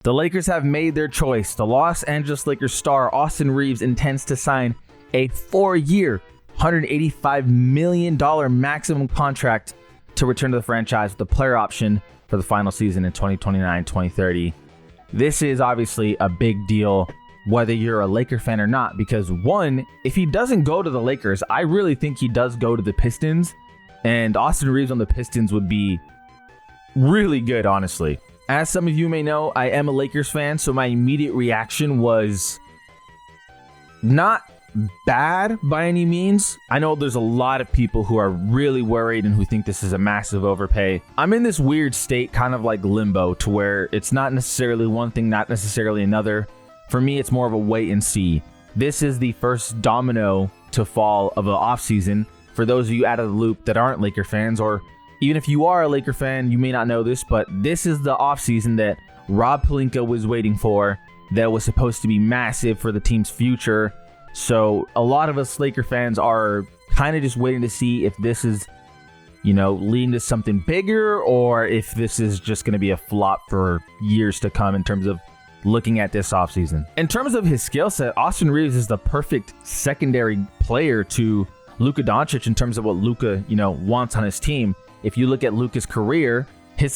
The Lakers have made their choice. The Los Angeles Lakers star Austin Reaves intends to sign a 4-year, $185 million maximum contract to return to the franchise with a player option for the final season in 2029-2030. This is obviously a big deal, whether you're a Laker fan or not, because one, if he doesn't go to the Lakers, I really think he does go to the Pistons, and Austin Reaves on the Pistons would be really good, honestly. As some of you may know, I am a Lakers fan, so my immediate reaction was not bad by any means. I know there's a lot of people who are really worried and who think this is a massive overpay. I'm in this weird state, kind of like limbo, to where it's not necessarily one thing, not necessarily another. For me, it's more of a wait and see. This is the first domino to fall of the offseason. For those of you out of the loop that aren't Laker fans, or even if you are a Laker fan, you may not know this, but this is the offseason that Rob Pelinka was waiting for, that was supposed to be massive for the team's future. So a lot of us Laker fans are kind of just waiting to see if this is, leading to something bigger, or if this is just going to be a flop for years to come in terms of looking at this offseason. In terms of his skill set, Austin Reaves is the perfect secondary player to Luka Doncic in terms of what Luka, wants on his team. If you look at Luka's career, his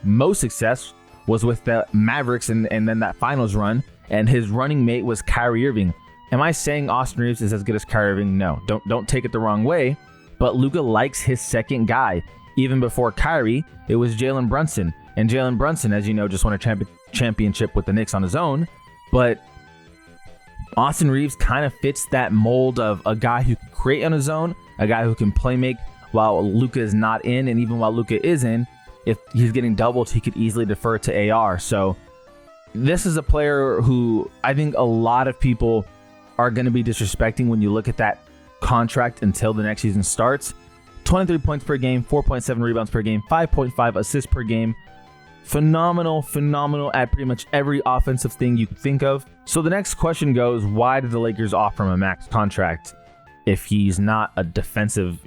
most success was with the Mavericks and then that finals run, and his running mate was Kyrie Irving. Am I saying Austin Reaves is as good as Kyrie Irving? No, don't take it the wrong way, but Luka likes his second guy. Even before Kyrie, it was Jalen Brunson. And Jalen Brunson, as you know, just won a championship with the Knicks on his own. But Austin Reaves kind of fits that mold of a guy who can create on his own, a guy who can play make while Luka is not in, and even while Luka is in, if he's getting doubled, he could easily defer to AR. So this is a player who I think a lot of people are going to be disrespecting when you look at that contract until the next season starts. 23 points per game, 4.7 rebounds per game, 5.5 assists per game. Phenomenal at pretty much every offensive thing you could think of. So the next question goes, why did the Lakers offer him a max contract if he's not a defensive,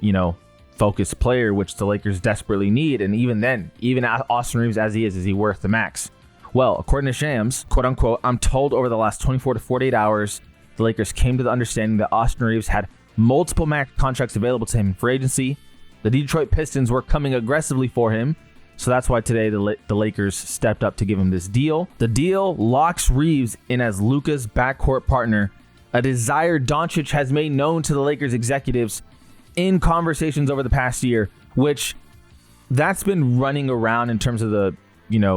focused player, which the Lakers desperately need? And even then, even Austin Reaves as he is he worth the max? Well, according to Shams, quote unquote, I'm told over the last 24 to 48 hours, the Lakers came to the understanding that Austin Reaves had multiple max contracts available to him in free agency. The Detroit Pistons were coming aggressively for him, so that's why today the Lakers stepped up to give him this deal. The deal locks Reaves in as Luka's backcourt partner, a desire Doncic has made known to the Lakers executives in conversations over the past year, which that's been running around in terms of the,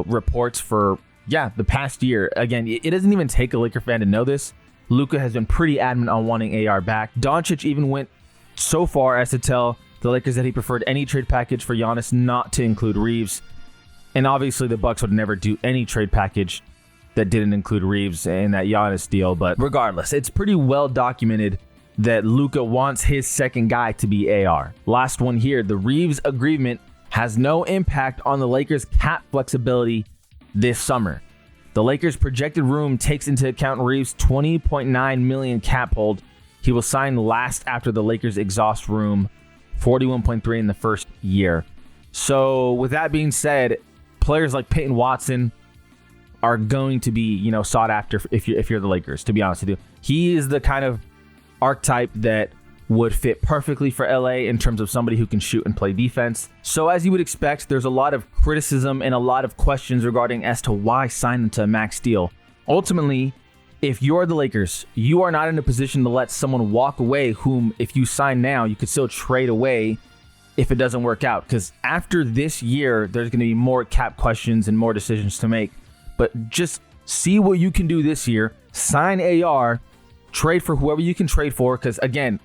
reports for, the past year. Again, it doesn't even take a Laker fan to know this. Luka has been pretty adamant on wanting AR back. Doncic even went so far as to tell the Lakers that he preferred any trade package for Giannis not to include Reaves. And obviously the Bucks would never do any trade package that didn't include Reaves in that Giannis deal. But regardless, it's pretty well documented that Luka wants his second guy to be AR. Last one here, the Reaves agreement has no impact on the Lakers' cap flexibility this summer. The Lakers' projected room takes into account Reaves' $20.9 million cap hold. He will sign last after the Lakers exhaust room, $41.3 in the first year. So with that being said, players like Peyton Watson are going to be, sought after if you're the Lakers, to be honest with you. He is the kind of archetype that would fit perfectly for LA in terms of somebody who can shoot and play defense. So as you would expect, there's a lot of criticism and a lot of questions regarding as to why sign them to a max deal. Ultimately, if you're the Lakers, you are not in a position to let someone walk away whom, if you sign now, you could still trade away if it doesn't work out. Because after this year, there's going to be more cap questions and more decisions to make. But just see what you can do this year. Sign AR, trade for whoever you can trade for. Because again,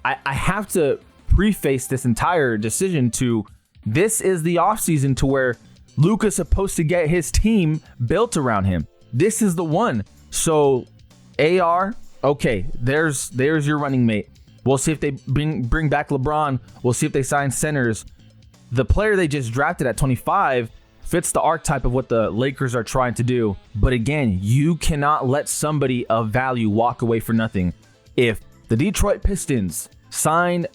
I have to preface this entire decision to this is the offseason to where Luka's supposed to get his team built around him. This is the one. So AR, okay, there's your running mate. We'll see if they bring back LeBron. We'll see if they sign centers. The player they just drafted at 25 fits the archetype of what the Lakers are trying to do. But again, you cannot let somebody of value walk away for nothing. If the Detroit Pistons sign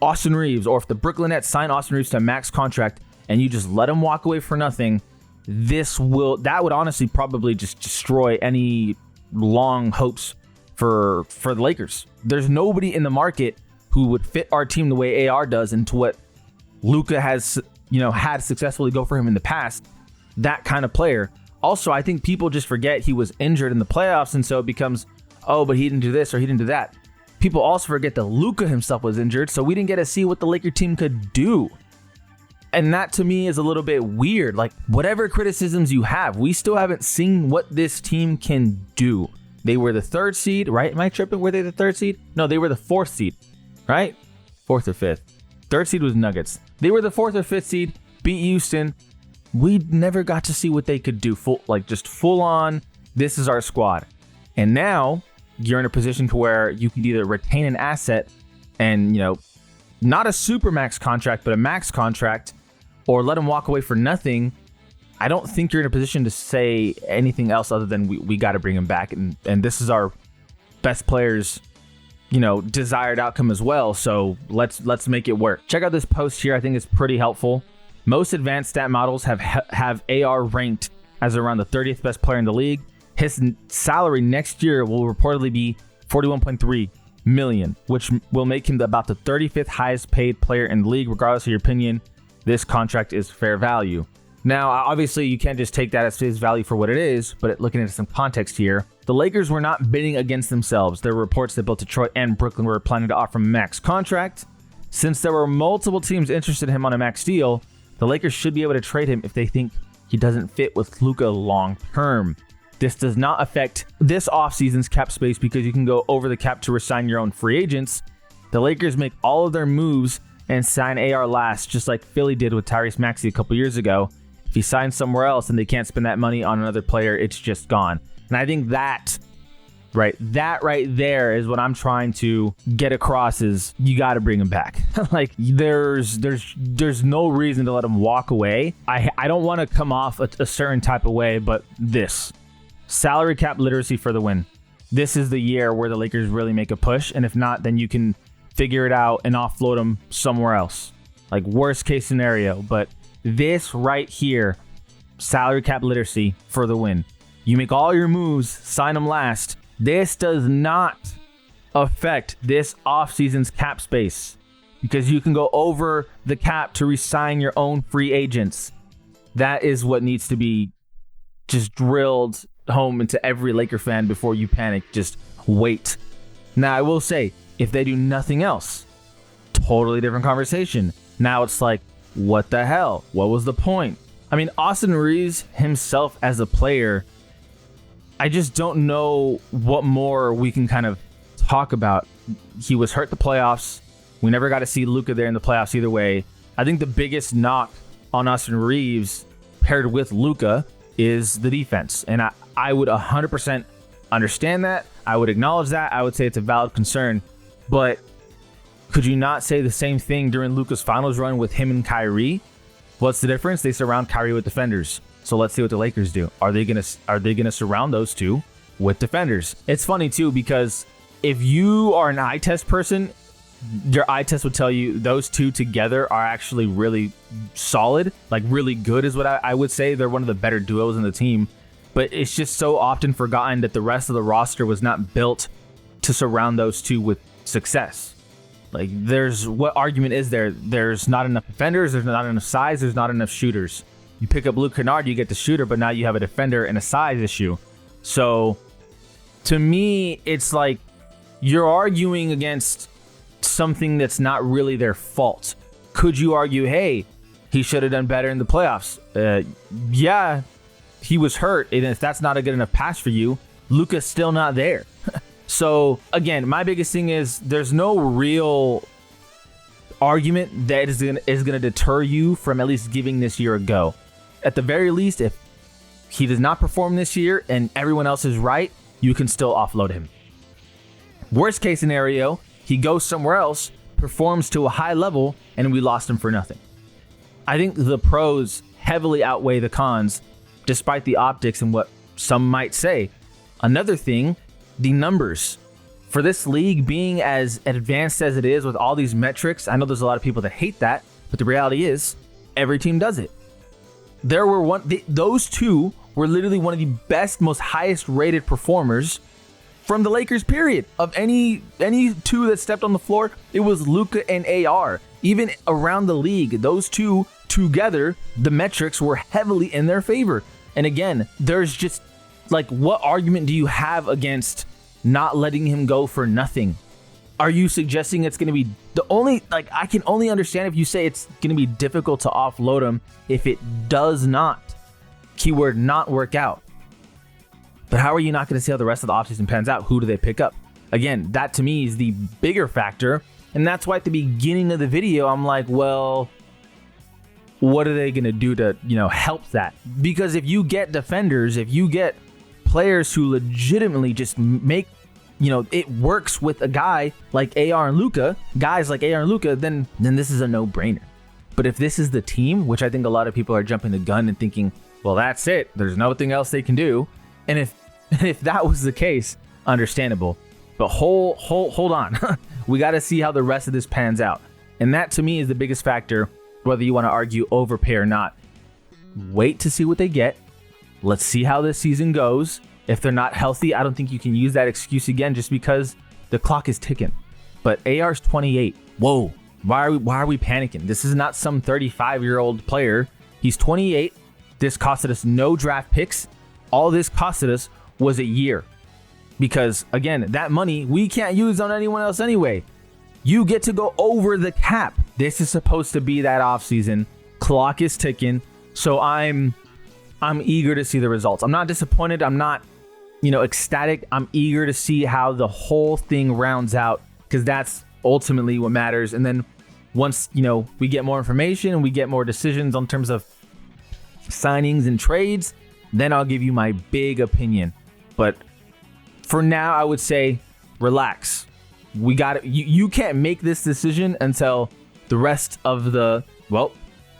Austin Reaves, or if the Brooklyn Nets sign Austin Reaves to a max contract and you just let him walk away for nothing, that would honestly probably just destroy any long hopes for the Lakers. There's nobody in the market who would fit our team the way AR does into what Luka has, had successfully go for him in the past. That kind of player. Also, I think people just forget he was injured in the playoffs, and so it becomes, oh, but he didn't do this or he didn't do that. People also forget that Luka himself was injured, so we didn't get to see what the Laker team could do. And that to me is a little bit weird. Like, whatever criticisms you have, we still haven't seen what this team can do. They were the 3rd seed, right? Am I tripping? Were they the 3rd seed? No, they were the 4th seed, right? 4th or 5th. 3rd seed was Nuggets. They were the 4th or 5th seed, beat Houston. We never got to see what they could do. Full on, this is our squad. And now you're in a position to where you can either retain an asset and, not a super max contract, but a max contract, or let him walk away for nothing. I don't think you're in a position to say anything else other than we got to bring him back. And this is our best player's, desired outcome as well. So let's make it work. Check out this post here. I think it's pretty helpful. Most advanced stat models have AR ranked as around the 30th best player in the league. His salary next year will reportedly be $41.3 million, which will make him about the 35th highest paid player in the league. Regardless of your opinion, this contract is fair value. Now, obviously, you can't just take that as face value for what it is, but looking into some context here, the Lakers were not bidding against themselves. There were reports that both Detroit and Brooklyn were planning to offer him a max contract. Since there were multiple teams interested in him on a max deal, the Lakers should be able to trade him if they think he doesn't fit with Luka long term. This does not affect this offseason's cap space because you can go over the cap to resign your own free agents. The Lakers make all of their moves and sign AR last, just like Philly did with Tyrese Maxey a couple years ago. If he signs somewhere else and they can't spend that money on another player, it's just gone. And I think that right there is what I'm trying to get across is you got to bring him back. Like there's no reason to let him walk away. I don't want to come off a certain type of way, but this salary cap literacy for the win. This is the year where the Lakers really make a push. And if not, then you can figure it out and offload him somewhere else. Like worst case scenario, but this right here, salary cap literacy for the win. You make all your moves, sign them last. This does not affect this offseason's cap space because you can go over the cap to re-sign your own free agents. That is what needs to be just drilled home into every Laker fan before you panic. Just wait. Now, I will say, if they do nothing else, totally different conversation. Now it's like, what the hell? What was the point? I mean, Austin Reaves himself as a player, I just don't know what more we can kind of talk about. He was hurt the playoffs. We never got to see Luka there in the playoffs either way. I think the biggest knock on Austin Reaves paired with Luka is the defense. And I would 100% understand that. I would acknowledge that. I would say it's a valid concern. But could you not say the same thing during Luka's finals run with him and Kyrie? What's the difference? They surround Kyrie with defenders. So let's see what the Lakers do. Are they gonna surround those two with defenders? It's funny too because if you are an eye test person, your eye test would tell you those two together are actually really solid, like really good is what I would say. They're one of the better duos in the team. But it's just so often forgotten that the rest of the roster was not built to surround those two with success. Like, what argument is there? There's not enough defenders, there's not enough size, there's not enough shooters. You pick up Luke Kennard, you get the shooter, but now you have a defender and a size issue. So, to me, it's like you're arguing against something that's not really their fault. Could you argue, hey, he should have done better in the playoffs? Yeah, he was hurt, and if that's not a good enough pass for you, Luka's still not there. So, again, my biggest thing is there's no real argument that is going to deter you from at least giving this year a go. At the very least, if he does not perform this year and everyone else is right, you can still offload him. Worst case scenario, he goes somewhere else, performs to a high level, and we lost him for nothing. I think the pros heavily outweigh the cons, despite the optics and what some might say. Another thing, the numbers. For this league being as advanced as it is with all these metrics, I know there's a lot of people that hate that, but the reality is every team does it. those two were literally one of the best, most highest rated performers from the Lakers, period. Of any two that stepped on the floor, it was Luka and AR. Even around the league, those two together, the metrics were heavily in their favor. And again, there's just like, what argument do you have against not letting him go for nothing? Are you suggesting it's going to be I can only understand if you say it's going to be difficult to offload him if it does not, keyword not, work out. But how are you not going to see how the rest of the offseason pans out? Who do they pick up? Again, that to me is the bigger factor. And that's why at the beginning of the video, I'm like, well, what are they going to do to, help that? Because if you get defenders, if you get players who legitimately just make, it works with a guy like AR and Luka, then this is a no-brainer. But if this is the team, which I think a lot of people are jumping the gun and thinking, well, that's it, there's nothing else they can do. And if that was the case, understandable. But hold on. We got to see how the rest of this pans out. And that to me is the biggest factor, whether you want to argue overpay or not. Wait to see what they get. Let's see how this season goes. If they're not healthy, I don't think you can use that excuse again just because the clock is ticking. But AR's 28. Whoa. Why are we panicking? This is not some 35-year-old player. He's 28. This costed us no draft picks. All this costed us was a year. Because, again, that money we can't use on anyone else anyway. You get to go over the cap. This is supposed to be that offseason. Clock is ticking. So I'm eager to see the results. I'm not disappointed. I'm not, ecstatic. I'm eager to see how the whole thing rounds out, because that's ultimately what matters. And then once, we get more information and we get more decisions on terms of signings and trades, then I'll give you my big opinion. But for now, I would say relax. We got it. You can't make this decision until the rest of the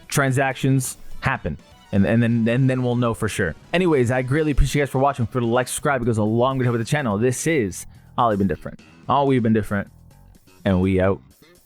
transactions happen, and then we'll know for sure. Anyways, I greatly appreciate you guys for watching. For the like, subscribe, it goes a long way to help with the channel. This is All We've Been Different, and we out.